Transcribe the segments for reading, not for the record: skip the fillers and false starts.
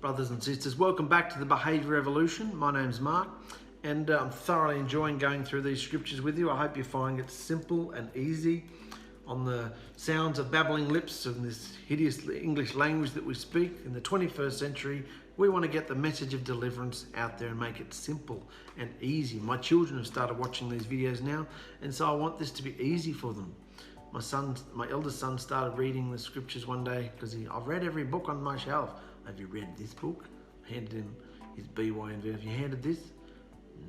Brothers and sisters, welcome back to the Behaviour Revolution. My name's Mark, and I'm thoroughly enjoying going through these scriptures with you. I hope you find it simple and easy on the sounds of babbling lips of this hideous English language that we speak in the 21st century. We want to get the message of deliverance out there and make it simple and easy. My children have started watching these videos now, and so I want this to be easy for them. My eldest son started reading the scriptures one day because I've read every book on my shelf. Have you read this book? I handed him his 𝐵𝗏. Have you handed this?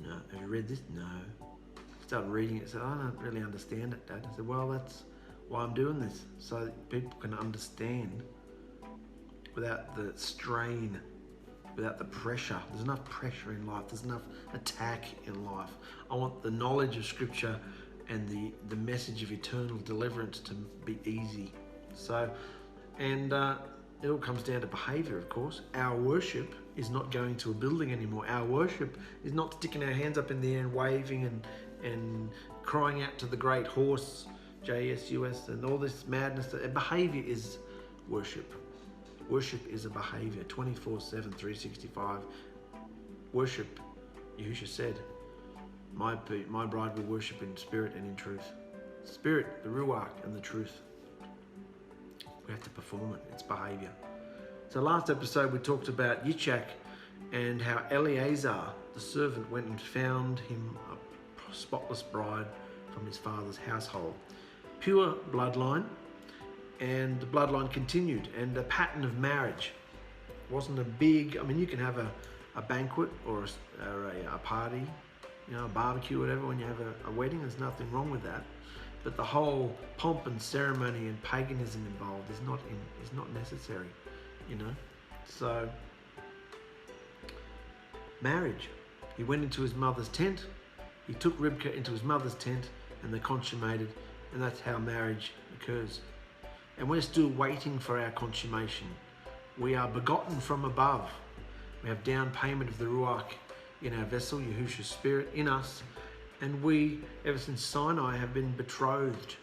No. Have you read this? No. He started reading it. Said, I don't really understand it, Dad. I said, well, that's why I'm doing this, so that people can understand without the strain, without the pressure. There's enough pressure in life. There's enough attack in life. I want the knowledge of scripture and the message of eternal deliverance to be easy. So, and it all comes down to behaviour, of course. Our worship is not going to a building anymore. Our worship is not sticking our hands up in the air and waving and crying out to the great horse, JSUS, and all this madness. Behaviour is worship. Worship is a behaviour, 24/7, 365. Worship, Yahusha said, my bride will worship in spirit and in truth. Spirit, the 𝗪𝗏, and the truth. We have to perform it. It's behaviour. So last episode we talked about Yitzhak and how Eliezer, the servant, went and found him a spotless bride from his father's household. Pure bloodline, and the bloodline continued, and the pattern of marriage wasn't a big, I mean, you can have a banquet or a party, you know, a barbecue, whatever, when you have a wedding. There's nothing wrong with that. But the whole pomp and ceremony and paganism involved is not necessary, you know. So, marriage. He went into his mother's tent. He took Rivka into his mother's tent, and they consummated, and that's how marriage occurs. And we're still waiting for our consummation. We are begotten from above. We have down payment of the 𝗪𝗏 in our vessel, Yahusha's spirit in us. And we, ever since Sinai, have been betrothed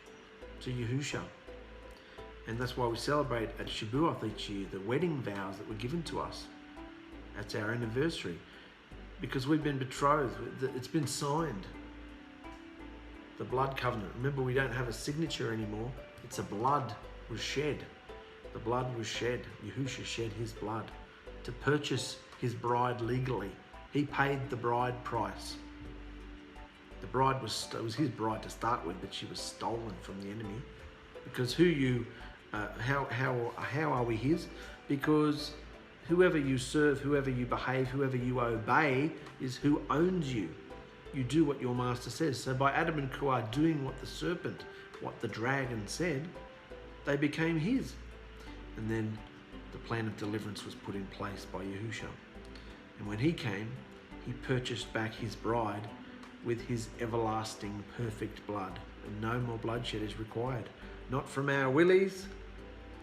to Yahusha. And that's why we celebrate at Shavuot each year, the wedding vows that were given to us. That's our anniversary. Because we've been betrothed, it's been signed. The blood covenant. Remember, we don't have a signature anymore. It's a blood was shed. The blood was shed. Yahusha shed his blood to purchase his bride legally. He paid the bride price. The bride it was his bride to start with, but she was stolen from the enemy. Because how are we his? Because whoever you serve, whoever you behave, whoever you obey is who owns you. You do what your master says. So by Adam and 𝗂𝗏 doing what the serpent, what the dragon said, they became his. And then the plan of deliverance was put in place by Yahusha. And when he came, he purchased back his bride with his everlasting perfect blood, and no more bloodshed is required. Not from our willies,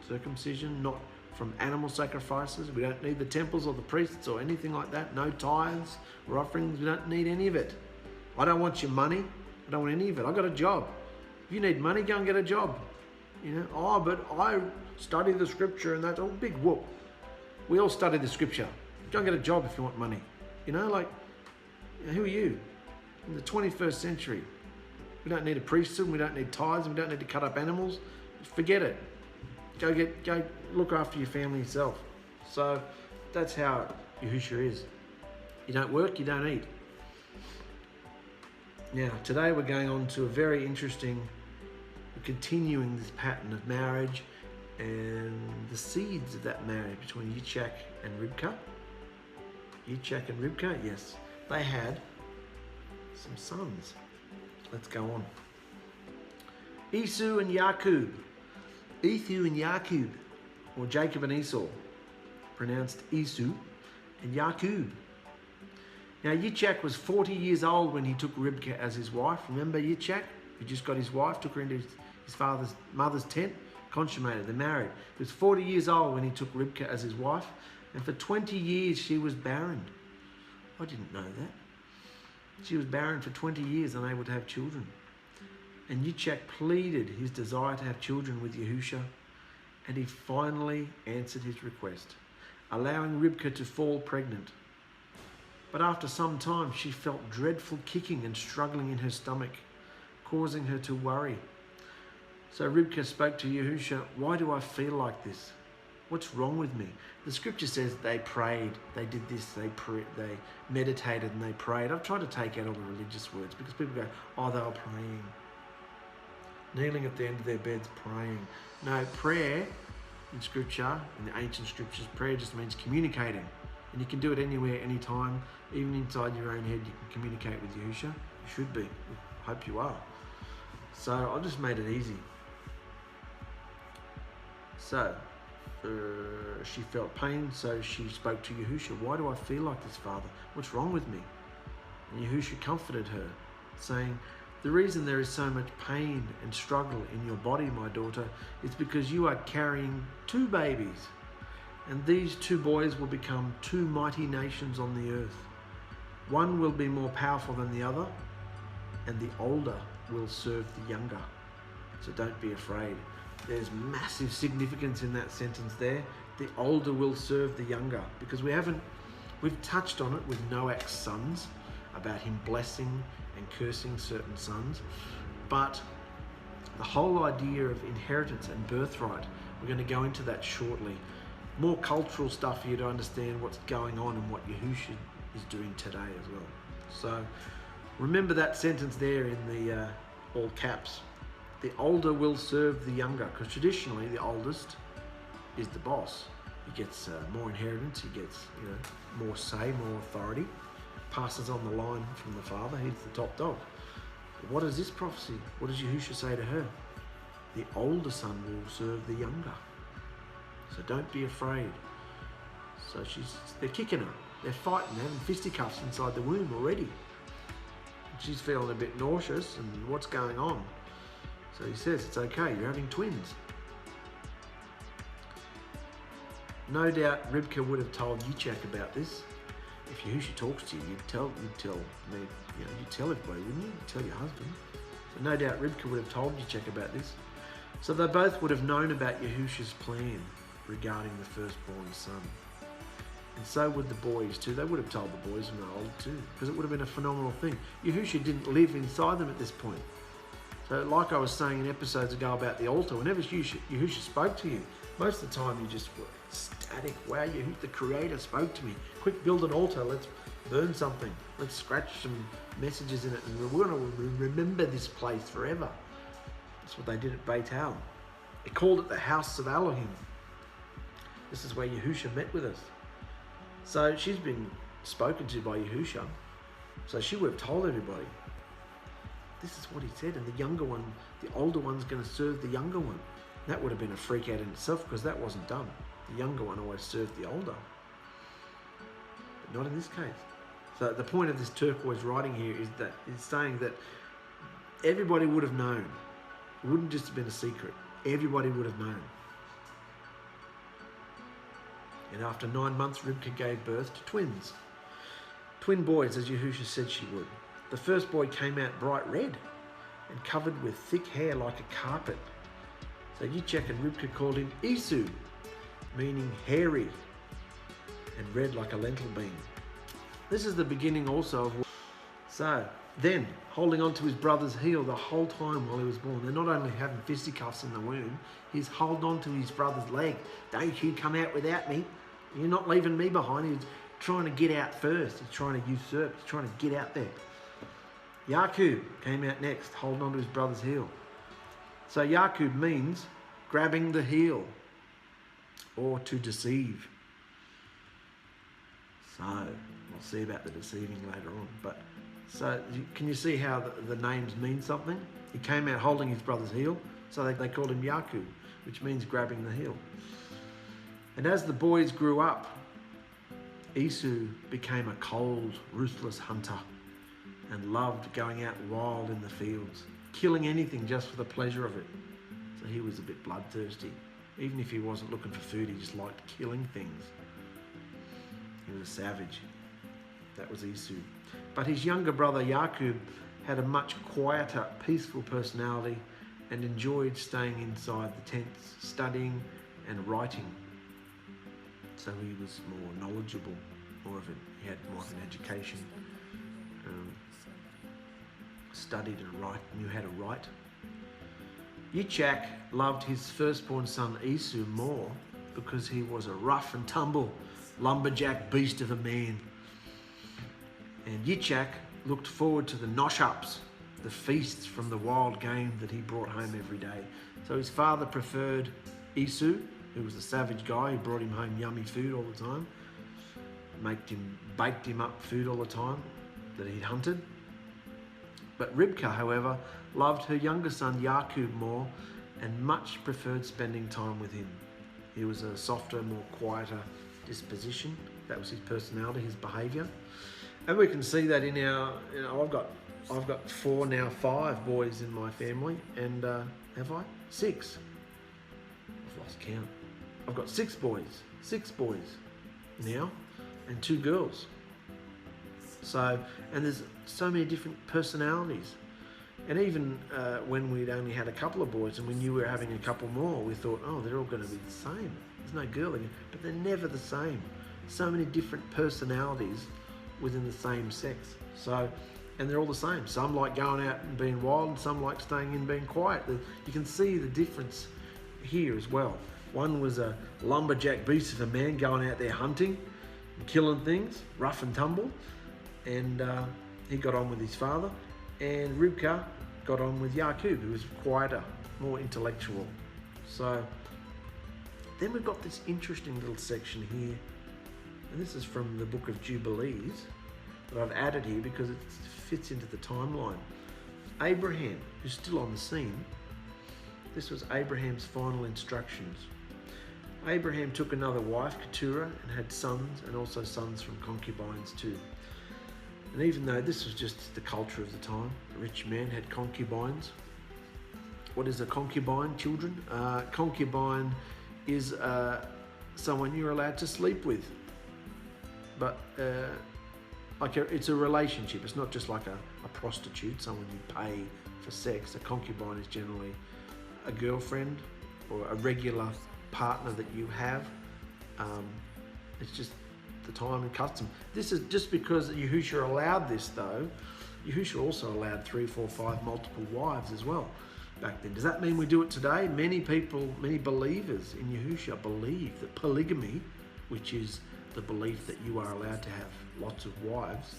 circumcision, not from animal sacrifices. We don't need the temples or the priests or anything like that. No tithes or offerings. We don't need any of it. I don't want your money. I don't want any of it. I've got a job. If you need money, go and get a job. You know, oh, but I study the scripture and that's all big whoop. We all study the scripture. Go and get a job if you want money. You know, like, who are you? In the 21st century, we don't need a priesthood, we don't need tithes, we don't need to cut up animals. Forget it. Go look after your family yourself. So that's how Yahusha is. You don't work, you don't eat. Now, today we're going on to a very interesting, continuing this pattern of marriage and the seeds of that marriage between Yitzhak and Rivka. Yitzhak and Rivka, yes, they had some sons. Let's go on. Esau and Jacob. Esau and Jacob, or Jacob and Esau, pronounced Esau and Jacob. Now Yitzhak was 40 years old when he took Rivka as his wife. Remember Yitzhak? He just got his wife, took her into his mother's tent, consummated, they're married. He was 40 years old when he took Rivka as his wife, and for 20 years she was barren. I didn't know that. She was barren for 20 years, unable to have children. And Yitzhak pleaded his desire to have children with Yahusha, and he finally answered his request. allowing Rivkah to fall pregnant. But after some time, she felt dreadful kicking and struggling in her stomach, causing her to worry. So Rivkah spoke to Yahusha, "Why do I feel like this? What's wrong with me?" The scripture says they prayed, they did this, they meditated and they prayed. I've tried to take out all the religious words because people go, "Oh, they were praying." Kneeling at the end of their beds, praying. No, prayer in scripture, in the ancient scriptures, prayer just means communicating. And you can do it anywhere, anytime, even inside your own head, you can communicate with Yahusha. You should be. I hope you are. So I just made it easy. So she felt pain, so she spoke to Yahusha. "Why do I feel like this, Father? What's wrong with me?" And Yahusha comforted her, saying, "The reason there is so much pain and struggle in your body, my daughter, is because you are carrying 2 babies. And these 2 boys will become 2 mighty nations on the earth. One will be more powerful than the other, and the older will serve the younger. So don't be afraid." There's massive significance in that sentence there. The older will serve the younger, because we've touched on it with Noah's sons, about him blessing and cursing certain sons. But the whole idea of inheritance and birthright, we're going to go into that shortly. More cultural stuff for you to understand what's going on and what Yahusha is doing today as well. So remember that sentence there in the all caps. The older will serve the younger, because traditionally the oldest is the boss. He gets more inheritance, he gets more say, more authority, passes on the line from the father, he's the top dog. What is this prophecy? What does Yahusha say to her? The older son will serve the younger. So don't be afraid. So they're kicking her, they're fighting, they're having fisticuffs inside the womb already. She's feeling a bit nauseous, and what's going on? So he says, "It's okay, you're having twins." No doubt Rivkah would have told Yitzhak about this. If Yahusha talks to you, you'd tell me, you'd tell everybody, wouldn't you? You'd tell your husband. So no doubt Rivkah would have told Yitzhak about this. So they both would have known about Yahusha's plan regarding the firstborn son. And so would the boys too. They would have told the boys when they were old too, because it would have been a phenomenal thing. Yahusha didn't live inside them at this point. So like I was saying in episodes ago about the altar, whenever Yahusha spoke to you, most of the time you just were ecstatic. Wow, the Creator spoke to me. Quick, build an altar. Let's burn something. Let's scratch some messages in it, and we're going to remember this place forever. That's what they did at 𝗓𝗏. They called it the house of Elohim. This is where Yahusha met with us. So she's been spoken to by Yahusha. So she would have told everybody. This is what he said, and the younger one, the older one's going to serve the younger one. That would have been a freak out in itself, because that wasn't done. The younger one always served the older. But not in this case. So the point of this turquoise writing here is that it's saying that everybody would have known. It wouldn't just have been a secret. Everybody would have known. And after 9 months, Rivkah gave birth to twins. Twin boys, as Yahusha said she would. The first boy came out bright red and covered with thick hair like a carpet. So Yitzhak and Rivkah called him Esau, meaning hairy, and red like a lentil bean. This is the beginning also of... So then, holding on to his brother's heel the whole time while he was born. They're not only having fisticuffs in the womb, he's holding on to his brother's leg. "Don't you come out without me. You're not leaving me behind." He's trying to get out first. He's trying to usurp. He's trying to get out there. Jacob came out next, holding on to his brother's heel. So Jacob means grabbing the heel, or to deceive. So we'll see about the deceiving later on. But so can you see how the names mean something? He came out holding his brother's heel, so they called him Jacob, which means grabbing the heel. And as the boys grew up, Esau became a cold, ruthless hunter and loved going out wild in the fields, killing anything just for the pleasure of it. So he was a bit bloodthirsty. Even if he wasn't looking for food, he just liked killing things. He was a savage. That was Esau. But his younger brother Jacob had a much quieter, peaceful personality and enjoyed staying inside the tents, studying and writing. so he was more knowledgeable, he had more of an education, studied and knew how to write. Yitzhak loved his firstborn son Esau more because he was a rough and tumble lumberjack beast of a man. And Yitzhak looked forward to the nosh-ups, the feasts from the wild game that he brought home every day. So his father preferred Esau, who was a savage guy who brought him home yummy food all the time, baked him up food all the time that he'd hunted. But Rivkah, however, loved her younger son Jacob more and much preferred spending time with him. He was a softer, more quieter disposition. That was his personality, his behaviour. And we can see that in our, I've got 4, now 5 boys in my family, and have I? 6. I've lost count. I've got 6 boys now, and 2 girls. So, and there's so many different personalities. And even when we'd only had a couple of boys and we knew we were having a couple more, we thought, oh, they're all going to be the same. There's no girl again, but they're never the same. So many different personalities within the same sex. So, and they're all the same. Some like going out and being wild, and some like staying in and being quiet. You can see the difference here as well. One was a lumberjack beast of a man going out there hunting and killing things, rough and tumble. And he got on with his father. And Rivkah got on with Jacob, who was quieter, more intellectual. So then we've got this interesting little section here. And this is from the book of Jubilees that I've added here because it fits into the timeline. Abraham, who's still on the scene, this was Abraham's final instructions. Abraham took another wife, Keturah, and had sons, and also sons from concubines too. And even though this was just the culture of the time, a rich man had concubines. What is a concubine, children? Concubine is someone you're allowed to sleep with. But it's a relationship. It's not just like a prostitute, someone you pay for sex. A concubine is generally a girlfriend or a regular partner that you have. It's just the time and custom. This is just because Yahusha allowed this though. Yahusha also allowed 3, 4, 5 multiple wives as well back then. Does that mean we do it today? Many people, many believers in Yahusha believe that polygamy, which is the belief that you are allowed to have lots of wives,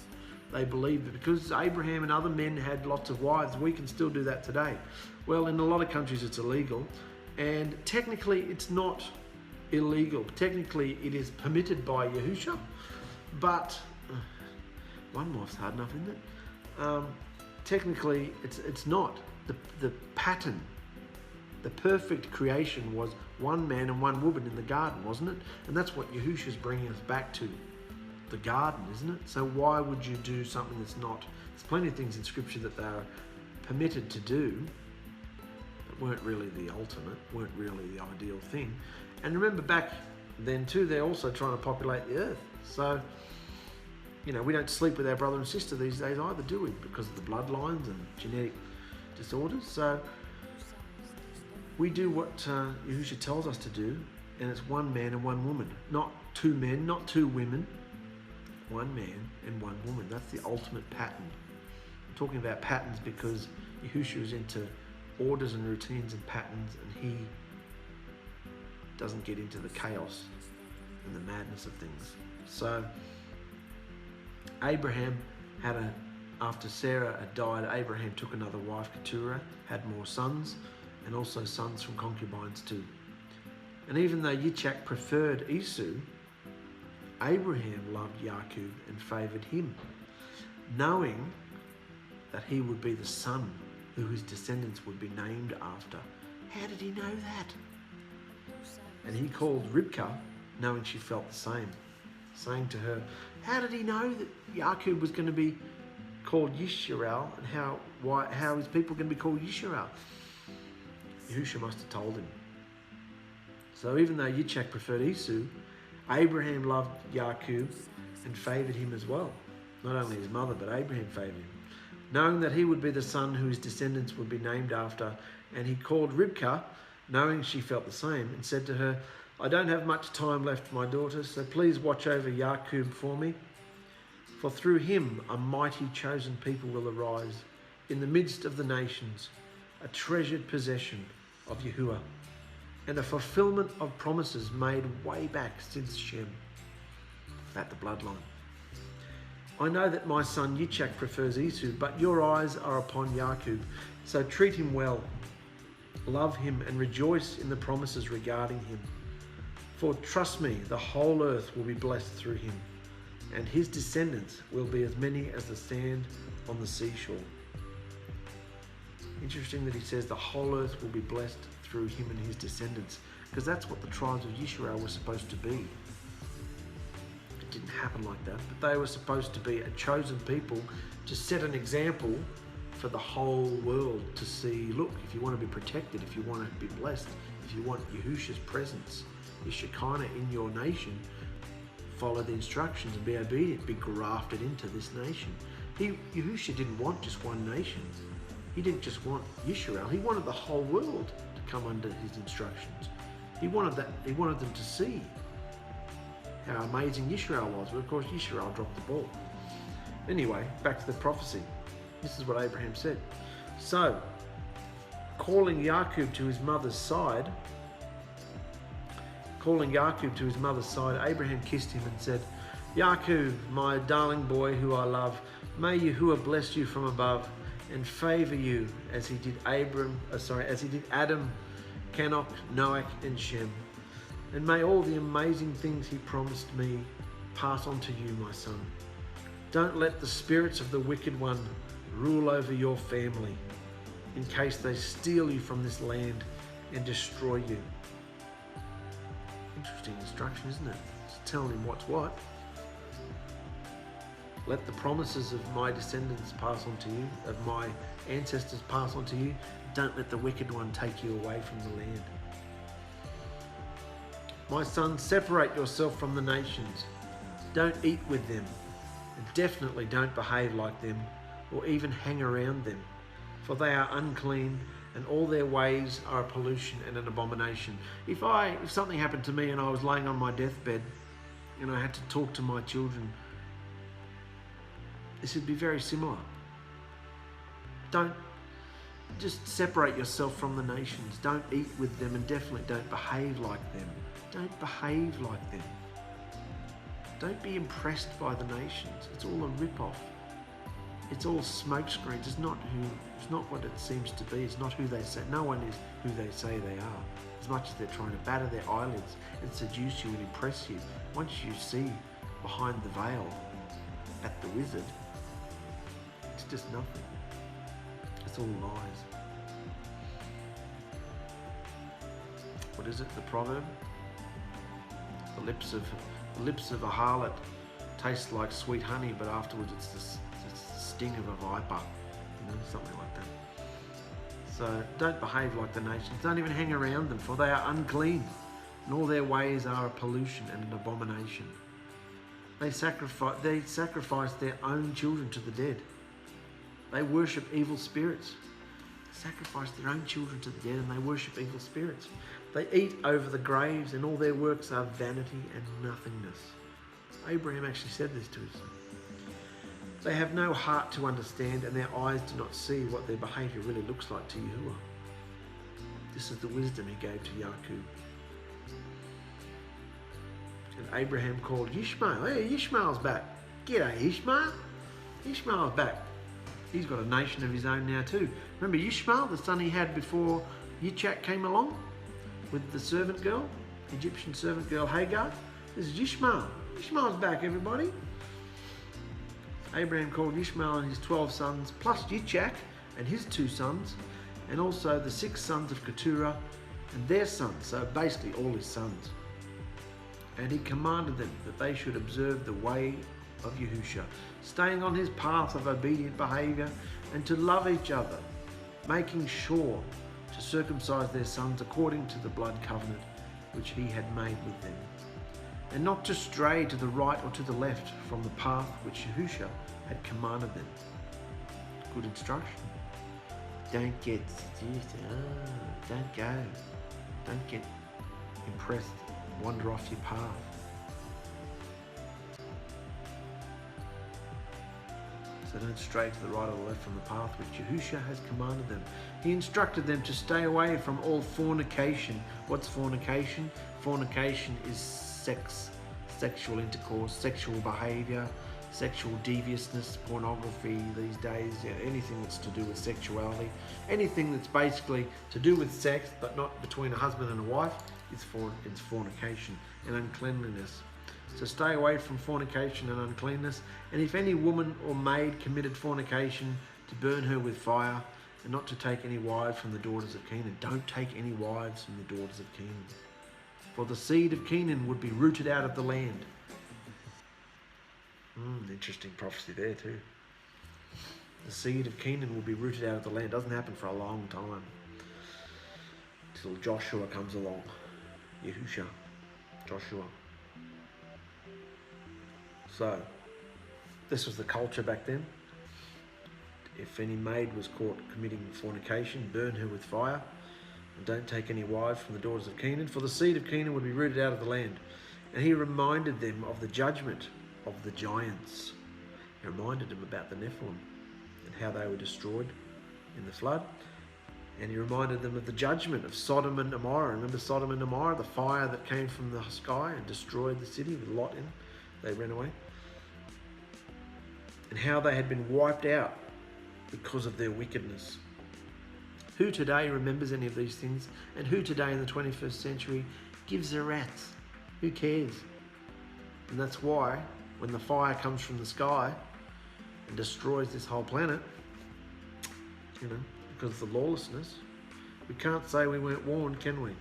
they believe that because Abraham and other men had lots of wives, we can still do that today. Well, in a lot of countries it's illegal, and technically it's not illegal. Technically it is permitted by Yahusha, but one wife's hard enough, isn't it? Technically it's not. The pattern, the perfect creation was one man and one woman in the garden, wasn't it? And that's what Yahusha's bringing us back to, the garden, isn't it? So why would you do something that's not? There's plenty of things in scripture that they are permitted to do that weren't really the ultimate, weren't really the ideal thing. And remember back then too, they're also trying to populate the earth. So, we don't sleep with our brother and sister these days either, do we? Because of the bloodlines and genetic disorders. So we do what Yahusha tells us to do, and it's one man and one woman. Not 2 men, not 2 women. One man and one woman. That's the ultimate pattern. I'm talking about patterns because Yahusha is into orders and routines and patterns, and he doesn't get into the chaos and the madness of things. So Abraham after Sarah had died, Abraham took another wife, Keturah, had more sons, and also sons from concubines too. And even though Yitzhak preferred Esau, Abraham loved Jacob and favoured him, knowing that he would be the son who his descendants would be named after. How did he know that? And he called Rivkah, knowing she felt the same, saying to her, how did he know that Jacob was going to be called Yisrael, and how his people going to be called Yisrael? Yahusha must have told him. So even though Yitzhak preferred Esau, Abraham loved Jacob and favoured him as well. Not only his mother, but Abraham favoured him, knowing that he would be the son whose descendants would be named after. And he called Rivkah, knowing she felt the same, and said to her, I don't have much time left, my daughter, so please watch over Jacob for me. For through him a mighty chosen people will arise in the midst of the nations, a treasured possession of Yahuwah, and a fulfillment of promises made way back since Shem, about the bloodline. I know that my son Yitzhak prefers Esau, but your eyes are upon Jacob, so treat him well, love him, and rejoice in the promises regarding him. For trust me, the whole earth will be blessed through him, and his descendants will be as many as the sand on the seashore. Interesting that he says the whole earth will be blessed through him and his descendants, because that's what the tribes of Israel were supposed to be. It didn't happen like that, but they were supposed to be a chosen people to set an example for the whole world to see, look, if you want to be protected, if you want to be blessed, if you want Yahusha's presence, his Shekinah in your nation, follow the instructions and be obedient, be grafted into this nation. Yahusha didn't want just one nation. He didn't just want Israel. He wanted the whole world to come under his instructions. He wanted them to see how amazing Israel was. But of course, Israel dropped the ball. Anyway, back to the prophecy. This is what Abraham said. So, calling Jacob to his mother's side, Abraham kissed him and said, Jacob, my darling boy who I love, may Yahuwah bless you from above and favor you as he did Adam, Canok, Noach, and Shem. And may all the amazing things he promised me pass on to you, my son. Don't let the spirits of the wicked one rule over your family, in case they steal you from this land and destroy you. Interesting instruction, isn't it? It's telling him what's what. Let the promises of my descendants pass on to you, of my ancestors pass on to you. Don't let the wicked one take you away from the land. My son, separate yourself from the nations. Don't eat with them, and definitely don't behave like them, or even hang around them, for they are unclean, and all their ways are a pollution and an abomination. If something happened to me and I was laying on my deathbed and I had to talk to my children, this would be very similar. Don't just separate yourself from the nations. Don't eat with them, and definitely don't behave like them. Don't behave like them. Don't be impressed by the nations. It's all a rip-off. It's all smoke screens. It's not what it seems to be. It's not who they say. No one is who they say they are. As much as they're trying to batter their eyelids and seduce you and impress you, once you see behind the veil at the wizard, it's just nothing. It's all lies. What is it? The proverb? The lips of a harlot taste like sweet honey, but afterwards it's the sting of a viper, something like that. So don't behave like the nations. Don't even hang around them, for they are unclean, and all their ways are a pollution and an abomination. They sacrifice their own children to the dead. They worship evil spirits. They sacrifice their own children to the dead, and they worship evil spirits. They eat over the graves, and all their works are vanity and nothingness. Abraham actually said this to us. They have no heart to understand, and their eyes do not see what their behaviour really looks like to Yahuwah. This is the wisdom he gave to Jacob. And Abraham called Ishmael. Hey, Ishmael's back. G'day, Ishmael. Ishmael's back. He's got a nation of his own now too. Remember Ishmael, the son he had before Yitzhak came along with the servant girl, Egyptian servant girl Hagar? This is Ishmael. Ishmael's back, everybody. Abraham called Ishmael and his 12 sons, plus Yitzhak and his 2 sons, and also the 6 sons of Keturah and their sons, so basically all his sons. And he commanded them that they should observe the way of Yahusha, staying on his path of obedient behaviour, and to love each other, making sure to circumcise their sons according to the blood covenant which he had made with them, and not to stray to the right or to the left from the path which Yahusha had commanded them. Good instruction. Don't get seduced. Don't go. Don't get impressed wander off your path. So don't stray to the right or the left from the path which Yahusha has commanded them. He instructed them to stay away from all fornication. What's fornication? Fornication is sex, sexual intercourse, sexual behaviour, sexual deviousness, pornography these days, anything that's to do with sexuality, anything that's basically to do with sex but not between a husband and a wife, it's fornication and uncleanliness. So stay away from fornication and uncleanness. And if any woman or maid committed fornication, to burn her with fire, and not to take any wives from the daughters of Canaan. Don't take any wives from the daughters of Canaan. For the seed of Canaan would be rooted out of the land. Interesting prophecy there too. The seed of Canaan will be rooted out of the land. Doesn't happen for a long time. Till Joshua comes along. Yahusha. Joshua. So, this was the culture back then. If any maid was caught committing fornication, burn her with fire, and don't take any wives from the daughters of Canaan, for the seed of Canaan would be rooted out of the land. And he reminded them of the judgment of the giants. He reminded them about the Nephilim and how they were destroyed in the flood. And he reminded them of the judgment of Sodom and Gomorrah. Remember Sodom and Gomorrah, the fire that came from the sky and destroyed the city with Lot in. They ran away. And how they had been wiped out because of their wickedness. Who today remembers any of these things? And who today in the 21st century gives a rat's? Who cares? And that's why when the fire comes from the sky and destroys this whole planet, because of the lawlessness, we can't say we weren't warned, can we?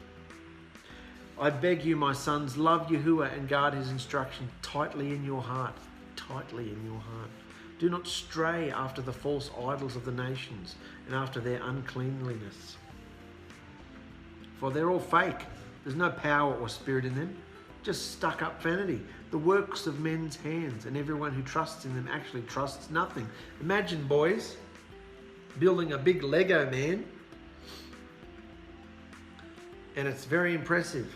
I beg you, my sons, love Yahuwah and guard his instruction tightly in your heart. Tightly in your heart. Do not stray after the false idols of the nations and after their uncleanliness. For they're all fake. There's no power or spirit in them. Just stuck up vanity. The works of men's hands, and everyone who trusts in them actually trusts nothing. Imagine, boys, building a big Lego man, and it's very impressive.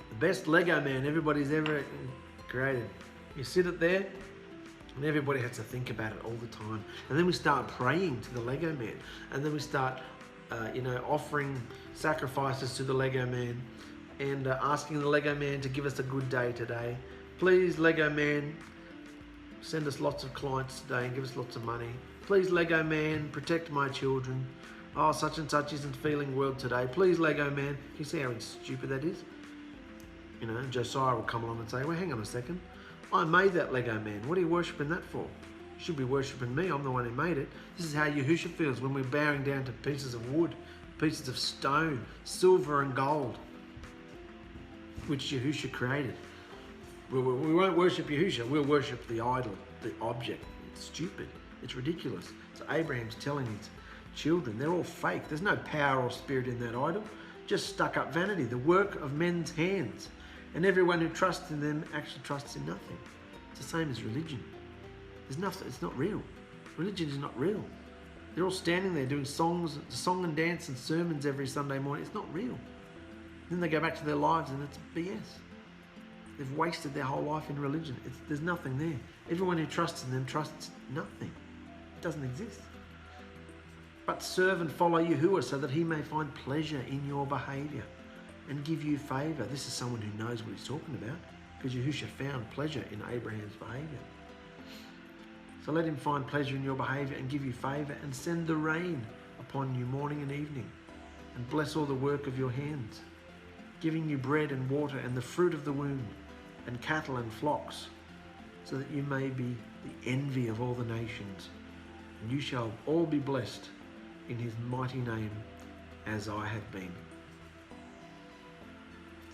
The best Lego man everybody's ever created. You sit it there, and everybody has to think about it all the time. And then we start praying to the Lego man, and then we start, offering sacrifices to the Lego man, and asking the Lego man to give us a good day today. Please, Lego man, send us lots of clients today and give us lots of money. Please, Lego man, protect my children. Oh, such and such isn't feeling well today. Please, Lego man. You see how stupid that is? Josiah will come along and say, well, hang on a second. I made that Lego man. What are you worshipping that for? You should be worshipping me. I'm the one who made it. This is how Yahusha feels when we're bowing down to pieces of wood, pieces of stone, silver and gold, which Yahusha created. We won't worship Yahusha. We'll worship the idol, the object. It's stupid. It's ridiculous. So Abraham's telling his children, they're all fake. There's no power or spirit in that idol. Just stuck up vanity, the work of men's hands. And everyone who trusts in them actually trusts in nothing. It's the same as religion. There's nothing, it's not real. Religion is not real. They're all standing there doing song and dance and sermons every Sunday morning. It's not real. Then they go back to their lives and it's BS. They've wasted their whole life in religion. There's nothing there. Everyone who trusts in them trusts nothing. It doesn't exist. But serve and follow Yahuwah so that he may find pleasure in your behaviour and give you favour. This is someone who knows what he's talking about, because Yahusha found pleasure in Abraham's behaviour. So let him find pleasure in your behaviour and give you favour, and send the rain upon you morning and evening, and bless all the work of your hands, giving you bread and water and the fruit of the womb, and cattle and flocks, so that you may be the envy of all the nations. And you shall all be blessed in his mighty name, as I have been.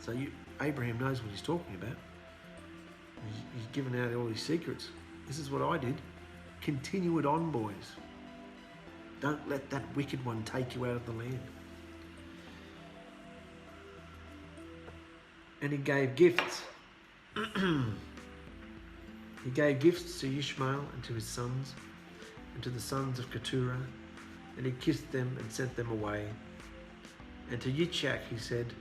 So Abraham knows what he's talking about. He's given out all his secrets. This is what I did. Continue it on, boys. Don't let that wicked one take you out of the land. And he gave gifts. He gave gifts to Ishmael and to his sons, and to the sons of Keturah, and he kissed them and sent them away. And to Yitzchak he said,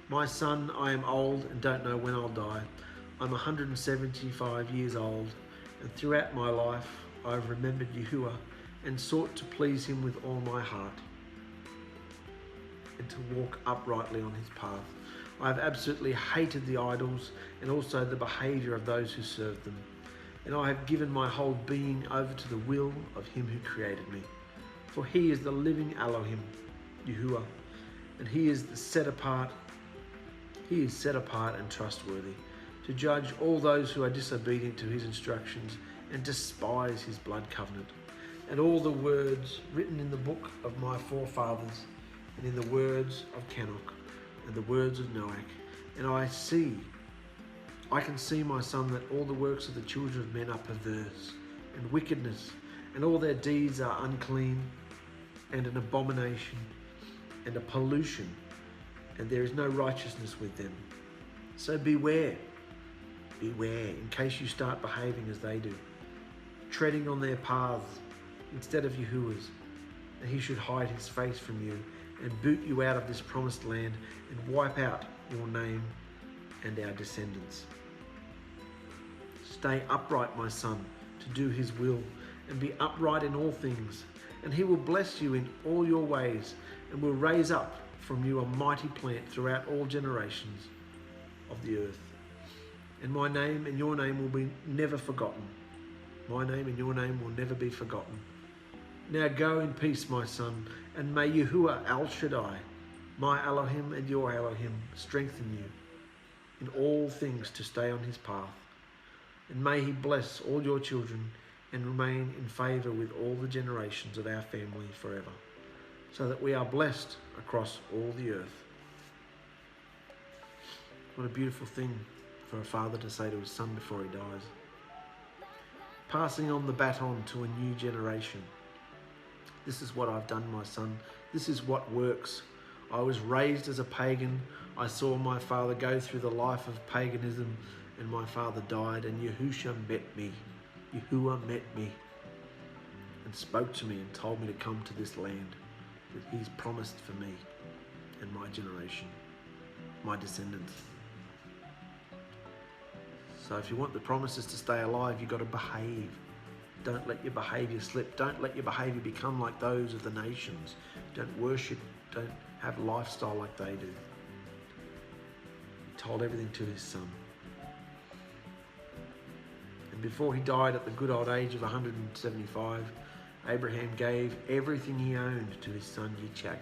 "My son, I am old and don't know when I'll die. I'm 175 years old, and throughout my life I have remembered Yahuwah and sought to please him with all my heart and to walk uprightly on his path. I have absolutely hated the idols and also the behavior of those who serve them. And I have given my whole being over to the will of him who created me. For he is the living Elohim, Yahuwah, and he is set apart and trustworthy, to judge all those who are disobedient to his instructions and despise his blood covenant, and all the words written in the book of my forefathers, and in the words of Kenog, and the words of Noach. And I can see, my son, that all the works of the children of men are perverse and wickedness, and all their deeds are unclean and an abomination and a pollution, and there is no righteousness with them. So beware, in case you start behaving as they do, treading on their paths instead of Yahuwah's, and he should hide his face from you and boot you out of this promised land and wipe out your name and our descendants. Stay upright, my son, to do his will, and be upright in all things, and he will bless you in all your ways, and will raise up from you a mighty plant throughout all generations of the earth. And my name and your name will be never forgotten. My name and your name will never be forgotten. Now go in peace, my son, and may Yahuwah 𝚑𝕙𝕤𝕗, my Elohim and your Elohim, strengthen you in all things to stay on his path. And may he bless all your children and remain in favor with all the generations of our family forever, so that we are blessed across all the earth." What a beautiful thing for a father to say to his son before he dies. Passing on the baton to a new generation. This is what I've done, my son. This is what works. I was raised as a pagan. I saw my father go through the life of paganism, and my father died, and Yahusha met me. Yahuwah met me and spoke to me and told me to come to this land that he's promised for me and my generation, my descendants. So if you want the promises to stay alive, you've got to behave. Don't let your behavior slip. Don't let your behavior become like those of the nations. Don't worship, don't have a lifestyle like they do. He told everything to his son. And before he died at the good old age of 175, Abraham gave everything he owned to his son Yitzchak.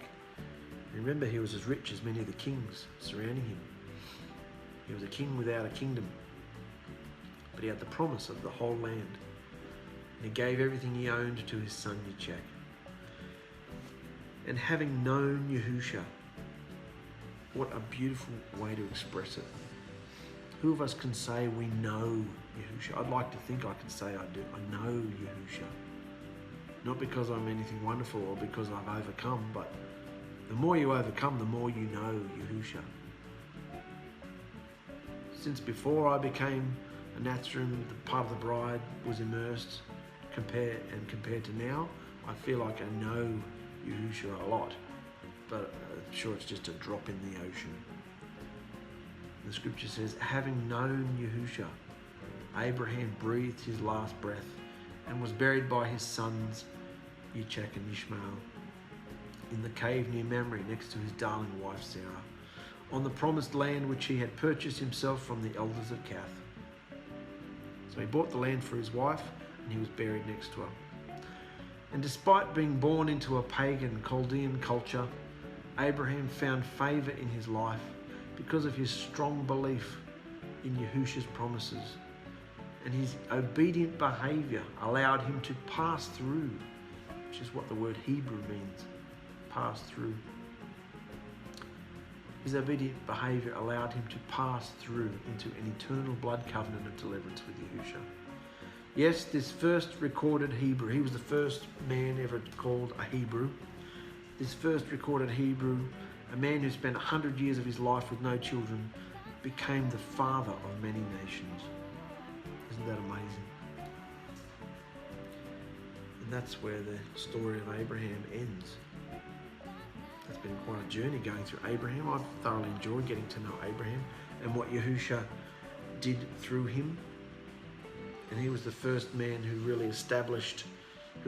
Remember, he was as rich as many of the kings surrounding him. He was a king without a kingdom, but he had the promise of the whole land. And he gave everything he owned to his son Yitzchak. And having known Yahusha, what a beautiful way to express it. Who of us can say we know Yahusha? I'd like to think I can say I do. I know Yahusha. Not because I'm anything wonderful or because I've overcome, but the more you overcome, the more you know Yahusha. Since before I became a Nazarene, the part of the bride was immersed, compared to now, I feel like I know Yahusha a lot, but I'm sure it's just a drop in the ocean. The scripture says, having known Yahusha, Abraham breathed his last breath and was buried by his sons Yitzchak and Ishmael in the cave near Mamre, next to his darling wife Sarah, on the promised land which he had purchased himself from the elders of Kath. So he bought the land for his wife, and he was buried next to her. And despite being born into a pagan Chaldean culture, Abraham found favor in his life because of his strong belief in Yahusha's promises. And his obedient behavior allowed him to pass through, which is what the word Hebrew means, pass through. His obedient behavior allowed him to pass through into an eternal blood covenant of deliverance with Yahusha. Yes, this first recorded Hebrew, he was the first man ever called a Hebrew. This first recorded Hebrew, a man who spent 100 years of his life with no children, became the father of many nations. Isn't that amazing? And that's where the story of Abraham ends. That's been quite a journey going through Abraham. I've thoroughly enjoyed getting to know Abraham and what Yahusha did through him. And he was the first man who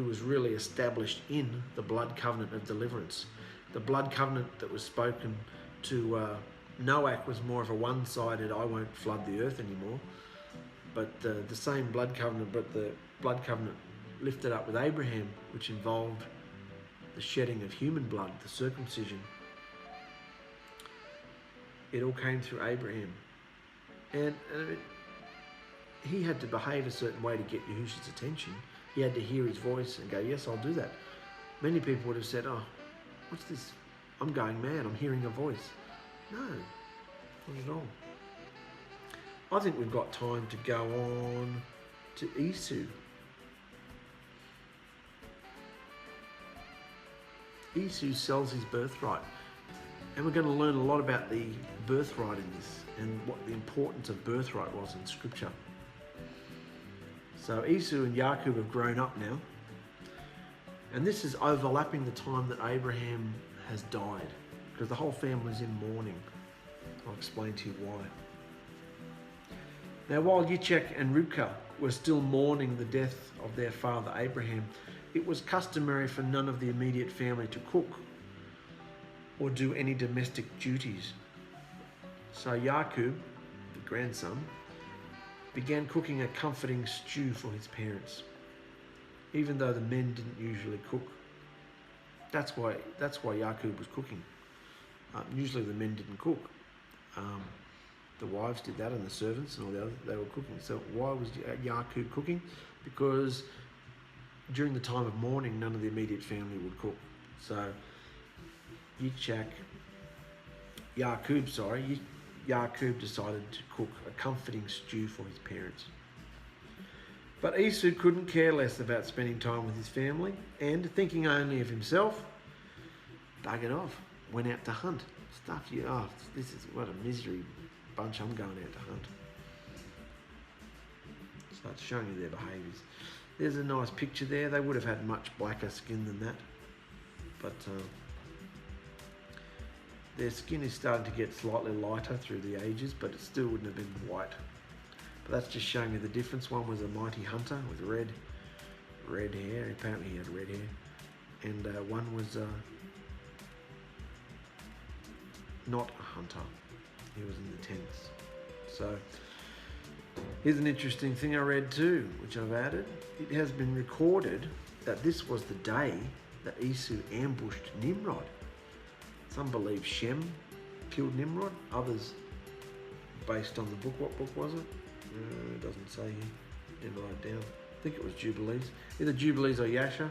was really established in the blood covenant of deliverance. The blood covenant that was spoken to Noah was more of a one-sided, I won't flood the earth anymore. But the same blood covenant, but the blood covenant lifted up with Abraham, which involved the shedding of human blood, the circumcision. It all came through Abraham. And he had to behave a certain way to get Yahusha's attention. He had to hear his voice and go, yes, I'll do that. Many people would have said, oh, what's this? I'm going mad, I'm hearing a voice. No, not at all. I think we've got time to go on to Esau. Esau sells his birthright. And we're going to learn a lot about the birthright in this and what the importance of birthright was in Scripture. So Esau and Jacob have grown up now. And this is overlapping the time that Abraham has died, because the whole family's in mourning. I'll explain to you why. Now, while Yitzhak and Rivkah were still mourning the death of their father Abraham, it was customary for none of the immediate family to cook or do any domestic duties. So Jacob, the grandson, began cooking a comforting stew for his parents, even though the men didn't usually cook. That's why Jacob was cooking. Usually the men didn't cook. The wives did that, and the servants and all the others, they were cooking. So why was Jacob cooking? Because during the time of mourning, none of the immediate family would cook. So Jacob decided to cook a comforting stew for his parents. But Esau couldn't care less about spending time with his family, and thinking only of himself, buggered off, went out to hunt. This is what a misery bunch, I'm going out to hunt. Starts showing you their behaviours. There's a nice picture there. They would have had much blacker skin than that, but their skin is starting to get slightly lighter through the ages, but it still wouldn't have been white. But that's just showing you the difference. One was a mighty hunter with red hair. Apparently he had red hair. And one was not a hunter. He was in the tents. So here's an interesting thing I read too, which I've added. It has been recorded that this was the day that Esau ambushed Nimrod. Some believe Shem killed Nimrod. Others, based on the book, what book was it? It doesn't say here. Didn't write it down. I think it was Jubilees. Either Jubilees or Yasha.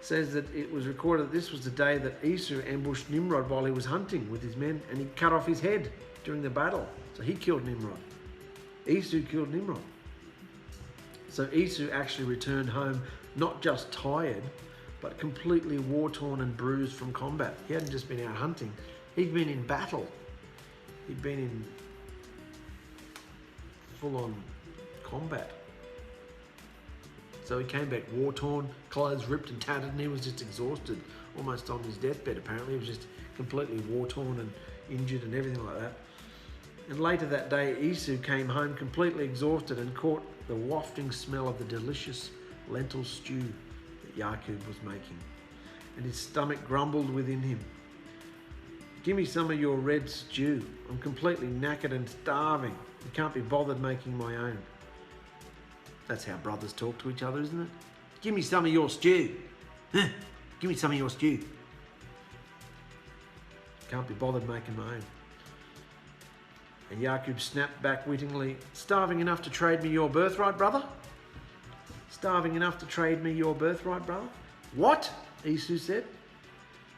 Says that it was recorded that this was the day that Esau ambushed Nimrod while he was hunting with his men, and he cut off his head during the battle. So he killed Nimrod. Esau killed Nimrod. So Esau actually returned home not just tired, but completely war-torn and bruised from combat. He hadn't just been out hunting. He'd been in battle. He'd been in full-on combat. So he came back war-torn, clothes ripped and tattered, and he was just exhausted, almost on his deathbed apparently. He was just completely war-torn and injured and everything like that. And later that day, Esau came home completely exhausted and caught the wafting smell of the delicious lentil stew that Jacob was making. And his stomach grumbled within him. Give me some of your red stew. I'm completely knackered and starving. I can't be bothered making my own. That's how brothers talk to each other, isn't it? Give me some of your stew. Huh? Give me some of your stew. Can't be bothered making my own. And Jacob snapped back wittingly, starving enough to trade me your birthright, brother? Starving enough to trade me your birthright, brother? What? Esau said.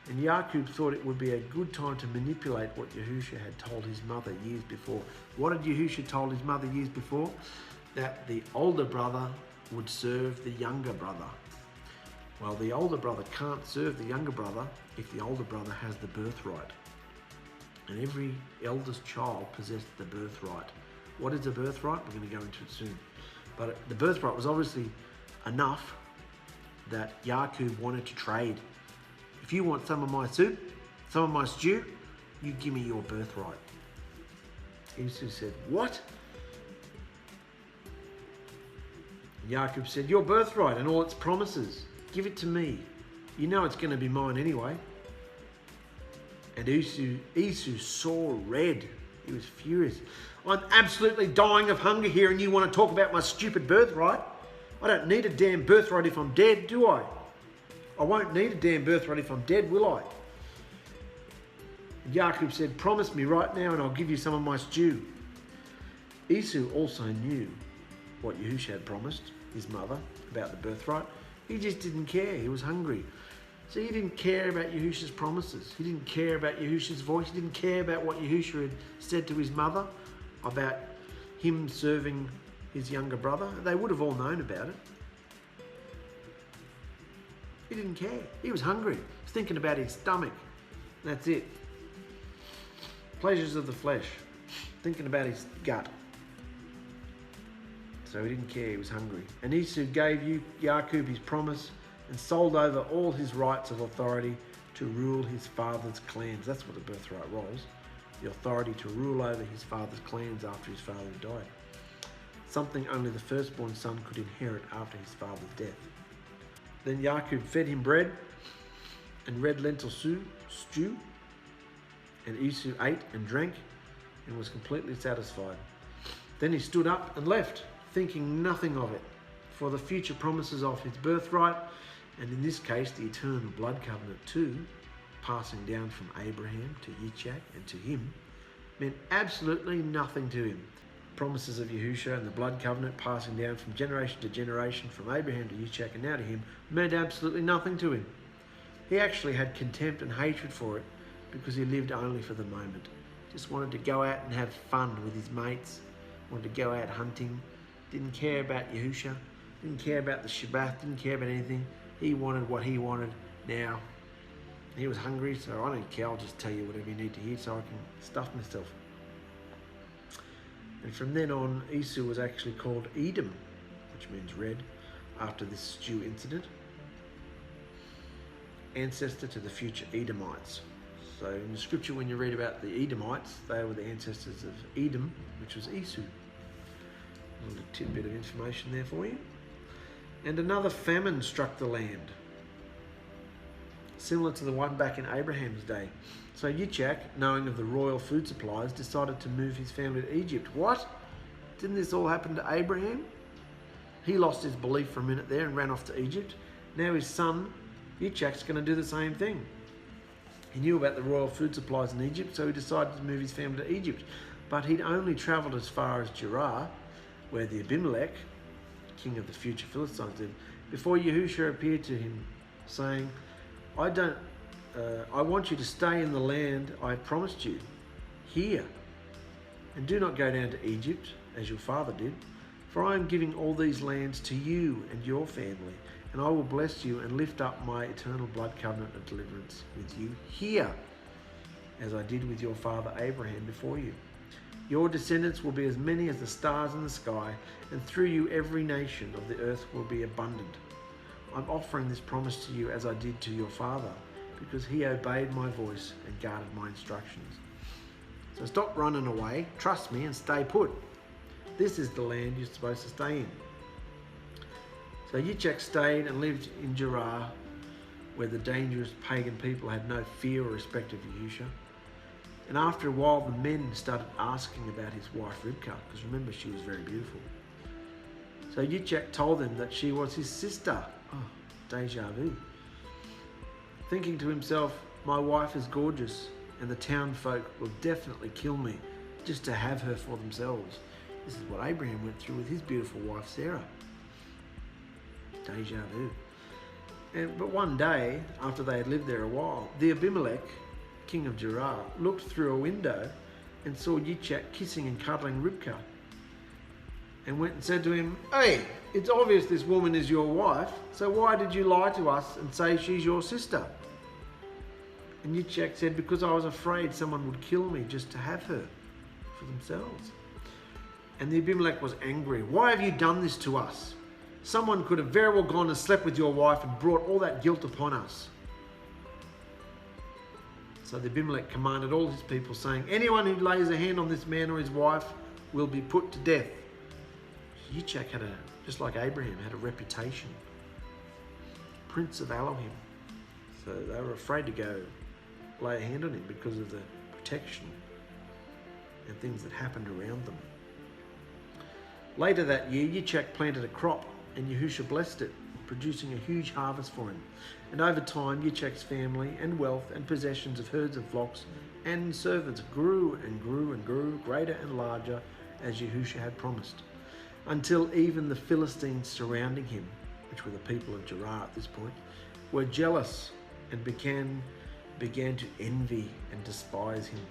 And Jacob thought it would be a good time to manipulate what Yahusha had told his mother years before. What had Yahusha told his mother years before? That the older brother would serve the younger brother. Well, the older brother can't serve the younger brother if the older brother has the birthright. And every eldest child possessed the birthright. What is the birthright? We're going to go into it soon. But the birthright was obviously enough that Jacob wanted to trade. If you want some of my soup, some of my stew, you give me your birthright. Esau said, what? Jacob said, your birthright and all its promises. Give it to me. You know it's going to be mine anyway. And Esau saw red. He was furious. I'm absolutely dying of hunger here and you want to talk about my stupid birthright? I don't need a damn birthright if I'm dead, do I? I won't need a damn birthright if I'm dead, will I? And Jacob said, promise me right now and I'll give you some of my stew. Esau also knew what Yahusha had promised his mother about the birthright. He just didn't care. He was hungry. So he didn't care about Yahusha's promises. He didn't care about Yahusha's voice. He didn't care about what Yahusha had said to his mother about him serving his younger brother. They would have all known about it. He didn't care. He was hungry. He was thinking about his stomach. That's it. Pleasures of the flesh. Thinking about his gut. So he didn't care. He was hungry. And Esau gave Jacob his promise and sold over all his rights of authority to rule his father's clans. That's what the birthright was. The authority to rule over his father's clans after his father had died. Something only the firstborn son could inherit after his father's death. Then Jacob fed him bread and red lentil stew, and Esau ate and drank and was completely satisfied. Then he stood up and left, thinking nothing of it, for the future promises of his birthright, and in this case the eternal blood covenant too, passing down from Abraham to Yitzhak and to him, meant absolutely nothing to him. Promises of Yahusha and the blood covenant passing down from generation to generation, from Abraham to Yitzhak and now to him, meant absolutely nothing to him. He actually had contempt and hatred for it because he lived only for the moment. Just wanted to go out and have fun with his mates, wanted to go out hunting, didn't care about Yahusha, didn't care about the Shabbat, didn't care about anything. He wanted what he wanted now. He was hungry, so I don't care, I'll just tell you whatever you need to hear so I can stuff myself. And from then on, Esau was actually called Edom, which means red, after this stew incident. Ancestor to the future Edomites. So in the scripture, when you read about the Edomites, they were the ancestors of Edom, which was Esau. A little tidbit of information there for you. And another famine struck the land, similar to the one back in Abraham's day. So Yitzhak, knowing of the royal food supplies, decided to move his family to Egypt. What? Didn't this all happen to Abraham? He lost his belief for a minute there and ran off to Egypt. Now his son, Yitzhak's going to do the same thing. He knew about the royal food supplies in Egypt, so he decided to move his family to Egypt. But he'd only travelled as far as Gerar, where the Abimelech, king of the future Philistines, lived, before Yahusha appeared to him, saying, I want you to stay in the land I promised you, here, and do not go down to Egypt, as your father did, for I am giving all these lands to you and your family, and I will bless you and lift up my eternal blood covenant of deliverance with you here, as I did with your father Abraham before you. Your descendants will be as many as the stars in the sky, and through you every nation of the earth will be abundant. I'm offering this promise to you as I did to your father, because he obeyed my voice and guarded my instructions. So stop running away, trust me, and stay put. This is the land you're supposed to stay in. So Yitzhak stayed and lived in Gerar, where the dangerous pagan people had no fear or respect of Yahusha. And after a while, the men started asking about his wife Rivkah, because remember, she was very beautiful. So Yitzhak told them that she was his sister. Oh, deja vu. Thinking to himself, my wife is gorgeous, and the town folk will definitely kill me just to have her for themselves. This is what Abraham went through with his beautiful wife Sarah. Deja vu. But one day, after they had lived there a while, the Abimelech, king of Gerar, looked through a window and saw Yitzhak kissing and cuddling Rivkah, and went and said to him, hey, it's obvious this woman is your wife, so why did you lie to us and say she's your sister? And Yitzhak said, because I was afraid someone would kill me just to have her for themselves. And the Abimelech was angry. Why have you done this to us? Someone could have very well gone and slept with your wife and brought all that guilt upon us. So the Abimelech commanded all his people, saying, anyone who lays a hand on this man or his wife will be put to death. Yitzchak had just like Abraham, had a reputation. Prince of Elohim. So they were afraid to go lay a hand on him because of the protection and things that happened around them. Later that year, Yitzchak planted a crop and Yahusha blessed it, producing a huge harvest for him. And over time, Yitzchak's family and wealth and possessions of herds and flocks and servants grew and grew and grew, greater and larger, as Yahusha had promised, until even the Philistines surrounding him, which were the people of Gerar at this point, were jealous and began to envy and despise him.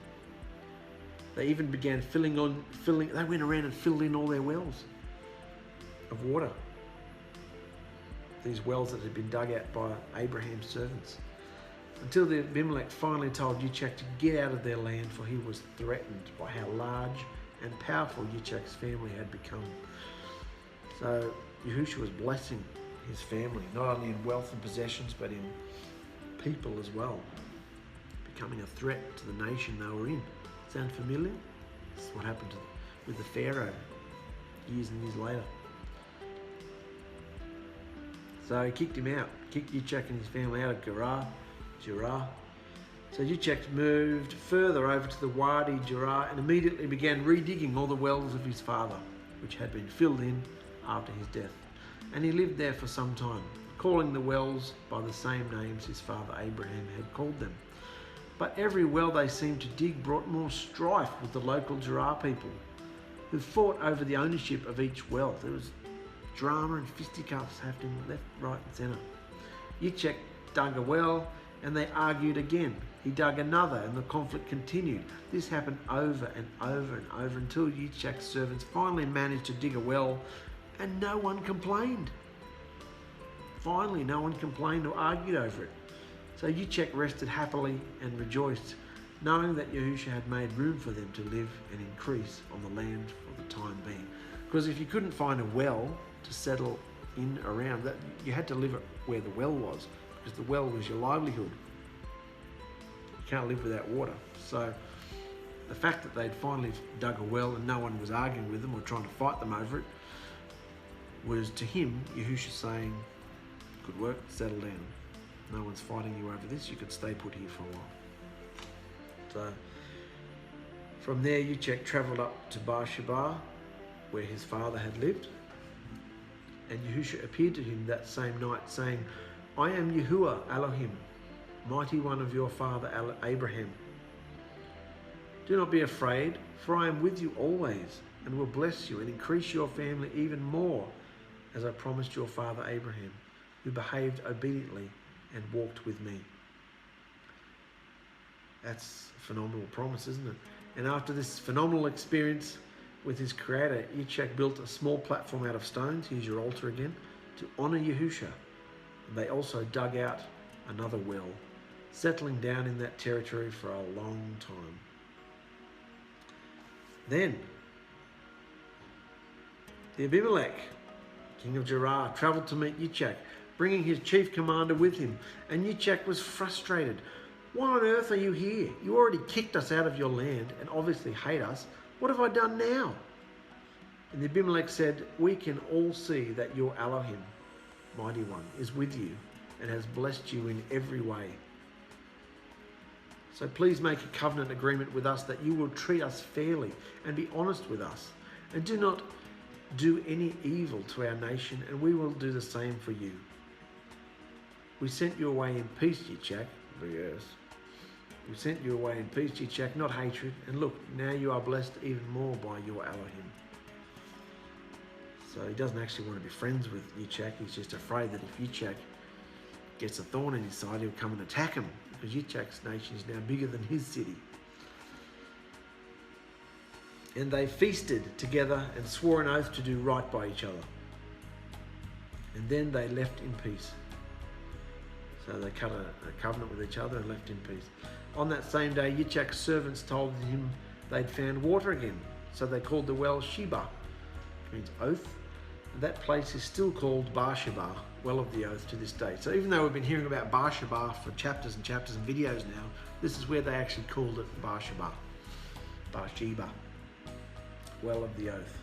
They even began they went around and filled in all their wells of water. These wells that had been dug out by Abraham's servants. Until the Abimelech finally told Yitzchak to get out of their land, for he was threatened by how large and powerful Yitzchak's family had become. So Yahusha was blessing his family, not only in wealth and possessions, but in people as well, becoming a threat to the nation they were in. Sound familiar? This is what happened with the Pharaoh years and years later. So he kicked him out, kicked Yitzchak and his family out of Gerar. So Yitzchak moved further over to the Wadi Gerar and immediately began redigging all the wells of his father, which had been filled in after his death. And he lived there for some time, calling the wells by the same names his father Abraham had called them. But every well they seemed to dig brought more strife with the local Gerar people, who fought over the ownership of each well. There was drama and fisticuffs happening left, right and centre. Yitzchak dug a well and they argued again. He dug another and the conflict continued. This happened over and over and over until Yitzchak's servants finally managed to dig a well and no one complained. Finally, no one complained or argued over it. So Yitzchak rested happily and rejoiced, knowing that Yahusha had made room for them to live and increase on the land for the time being. Because if you couldn't find a well to settle in around, that you had to live where the well was, because the well was your livelihood. You can't live without water. So the fact that they'd finally dug a well and no one was arguing with them or trying to fight them over it was, to him, Yahusha saying, good work, settle down. No one's fighting you over this, you could stay put here for a while. So from there, Yitzchak travelled up to Beersheba, where his father had lived. And Yahusha appeared to him that same night, saying, I am Yahuwah Elohim, mighty one of your father Abraham. Do not be afraid, for I am with you always, and will bless you and increase your family even more, as I promised your father Abraham, who behaved obediently and walked with me. That's a phenomenal promise, isn't it? And after this phenomenal experience with his creator, Yitzchak built a small platform out of stones, here's your altar again, to honour Yahusha. And they also dug out another well, settling down in that territory for a long time. Then, the Abimelech, king of Gerar, travelled to meet Yitzchak, bringing his chief commander with him. And Yitzchak was frustrated. Why on earth are you here? You already kicked us out of your land and obviously hate us. What have I done now? And the Abimelech said, we can all see that your Elohim, mighty one, is with you and has blessed you in every way. So please make a covenant agreement with us that you will treat us fairly and be honest with us, and do not do any evil to our nation, and we will do the same for you. We sent you away in peace, Yitzchak. Yes. We sent you away in peace, Yitzchak, not hatred. And look, now you are blessed even more by your Elohim. So he doesn't actually want to be friends with Yitzchak. He's just afraid that if Yitzchak gets a thorn in his side, he'll come and attack him, because Yitzchak's nation is now bigger than his city. And they feasted together and swore an oath to do right by each other. And then they left in peace. So they cut a covenant with each other and left in peace. On that same day, Yitzchak's servants told him they'd found water again. So they called the well Sheba, which means oath, That place is still called 𝗪𝗪𝗧𝗏, well of the oath, to this day. So even though we've been hearing about 𝗪𝗪𝗧𝗏 for chapters and chapters and videos now, this is where they actually called it 𝗪𝗪𝗧𝗏, well of the oath,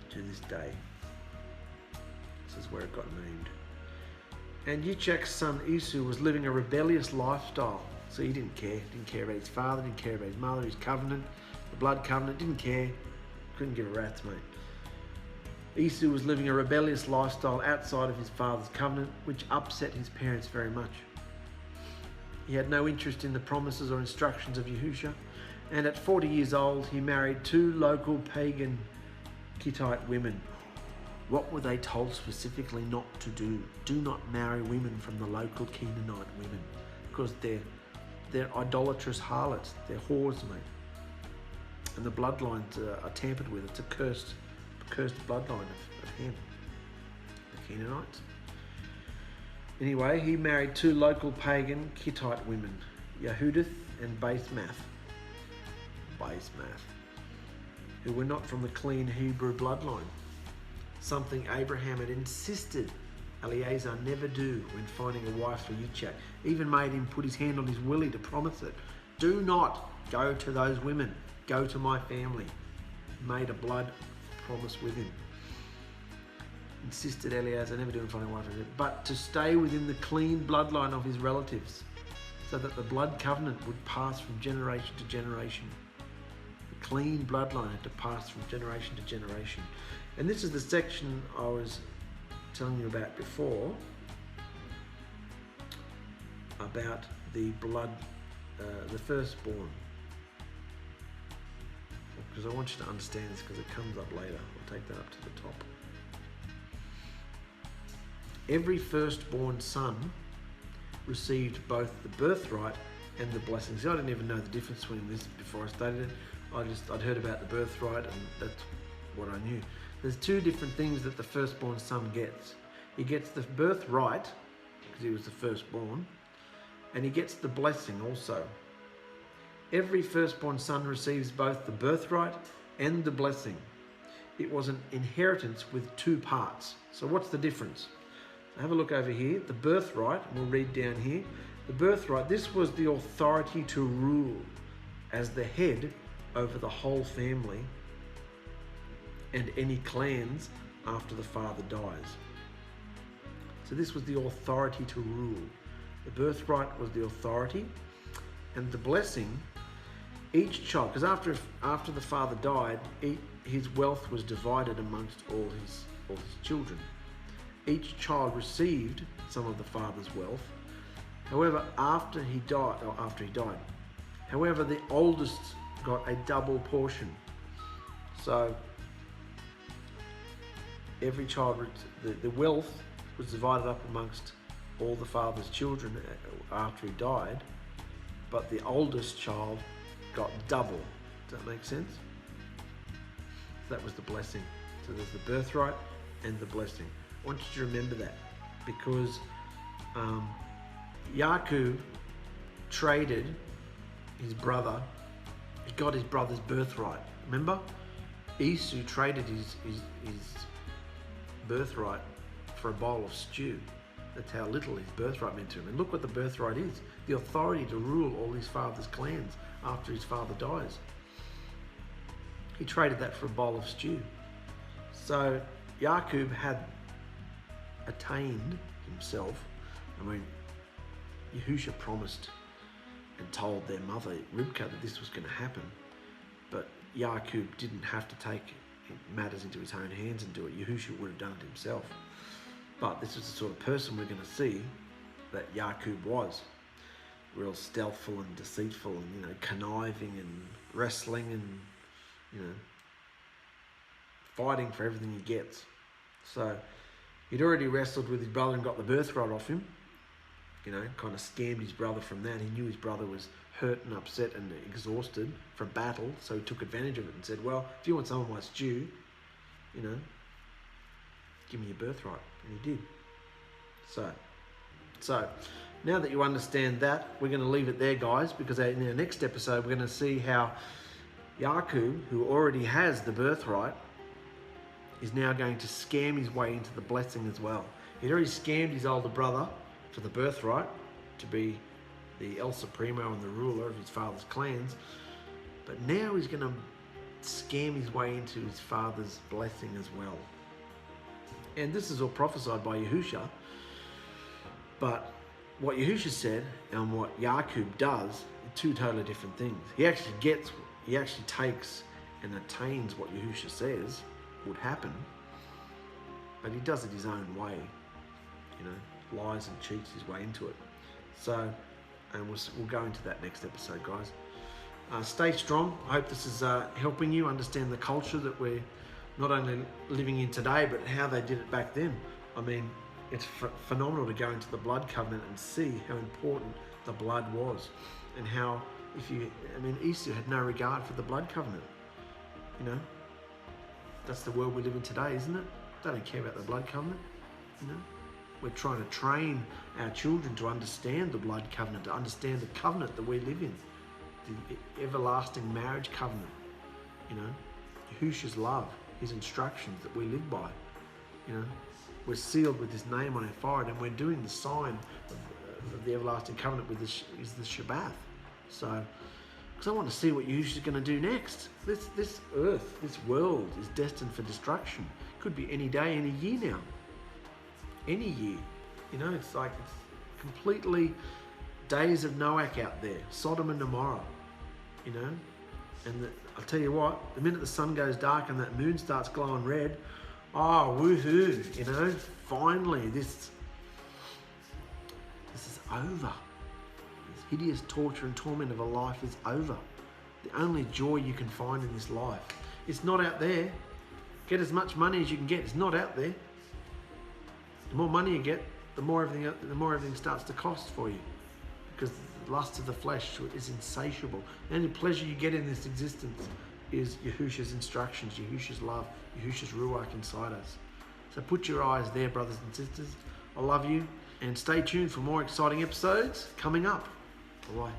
to this day. This is where it got named. And Yitzchak's son Esau was living a rebellious lifestyle. So he didn't care. Didn't care about his father, didn't care about his mother, his covenant, the blood covenant, didn't care. Couldn't give a rat's, mate. Esau was living a rebellious lifestyle outside of his father's covenant, which upset his parents very much. He had no interest in the promises or instructions of Yahusha, and at 40 years old, he married 2 local pagan Hittite women. What were they told specifically not to do? Do not marry women from the local Canaanite women, because they're idolatrous harlots, they're whores, mate. And the bloodlines are tampered with. It's a cursed bloodline of Ham, the Canaanites. Anyway, he married 2 local pagan Hittite women, Yehudith and Basemath, who were not from the clean Hebrew bloodline. Something Abraham had insisted Eliezer never do when finding a wife for Yitzchak. Even made him put his hand on his willy to promise it. Do not go to those women. Go to my family. Made a blood promise with him. Insisted Eliezer never do and find a wife for him, but to stay within the clean bloodline of his relatives, so that the blood covenant would pass from generation to generation. The clean bloodline had to pass from generation to generation. And this is the section I was telling you about before, about the blood, the firstborn. Because I want you to understand this, because it comes up later. I'll take that up to the top. Every firstborn son received both the birthright and the blessings. I didn't even know the difference between this before I studied it. I'd heard about the birthright, and that's what I knew. There's 2 different things that the firstborn son gets. He gets the birthright, because he was the firstborn, and he gets the blessing also. Every firstborn son receives both the birthright and the blessing. It was an inheritance with 2 parts. So what's the difference? So have a look over here. The birthright, and we'll read down here. The birthright, this was the authority to rule as the head over the whole family and any clans after the father dies. So this was the authority to rule. The birthright was the authority, and the blessing, each child, because after the father died, his wealth was divided amongst all his children. Each child received some of the father's wealth. However, after he died, however, the oldest got a double portion. So every child, the wealth was divided up amongst all the father's children after he died, but the oldest child got double. Does that make sense? So that was the blessing. So there's the birthright and the blessing. I want you to remember that, because Jacob traded his brother. He got his brother's birthright. Remember? Esau traded his birthright for a bowl of stew. That's how little his birthright meant to him. And look what the birthright is. The authority to rule all his father's clans after his father dies. He traded that for a bowl of stew. So Jacob had attained himself. I mean, Yahusha promised and told their mother, Rivka, that this was going to happen. But Jacob didn't have to take matters into his own hands and do it. Yahusha would have done it himself. But this is the sort of person we're going to see that Jacob was. Real stealthful and deceitful and, conniving and wrestling and, fighting for everything he gets. So he'd already wrestled with his brother and got the birthright off him. Kind of scammed his brother from that. He knew his brother was hurt and upset and exhausted from battle, so he took advantage of it and said, well, if you want some of my stew, give me your birthright. And he did. So now that you understand that, we're going to leave it there, guys, because in our next episode, we're going to see how Jacob, who already has the birthright, is now going to scam his way into the blessing as well. He'd already scammed his older brother for the birthright, to be the El Supremo and the ruler of his father's clans. But now he's going to scam his way into his father's blessing as well. And this is all prophesied by Yahusha. But what Yahusha said and what Jacob does are two totally different things. He actually takes and attains what Yahusha says would happen, but he does it his own way. You know, lies and cheats his way into it. So, and we'll go into that next episode, guys. Stay strong. I hope this is helping you understand the culture that we're not only living in today, but how they did it back then. I mean, it's phenomenal to go into the blood covenant and see how important the blood was, and how Esau had no regard for the blood covenant. You know, that's the world we live in today, isn't it? They don't care about the blood covenant. You know, we're trying to train our children to understand the blood covenant, to understand the covenant that we live in, the everlasting marriage covenant. You know, Yahusha's love, his instructions that we live by. You know, we're sealed with his name on our forehead, and we're doing the sign of the everlasting covenant with the Shabbat. So, because I want to see what Yahusha's going to do next. This earth, this world is destined for destruction. Could be any day, any year now. Any year. You know, it's like it's completely days of Noach out there. Sodom and Gomorrah. You know? And I'll tell you what, the minute the sun goes dark and that moon starts glowing red, oh, woohoo, you know, finally this is over. This hideous torture and torment of a life is over. The only joy you can find in this life. It's not out there. Get as much money as you can get. It's not out there. The more money you get, the more everything starts to cost for you. Because the lust of the flesh is insatiable. The only pleasure you get in this existence is Yahusha's instructions, Yahusha's love, Yahusha's ruach inside us. So put your eyes there, brothers and sisters. I love you, and stay tuned for more exciting episodes coming up. Bye-bye.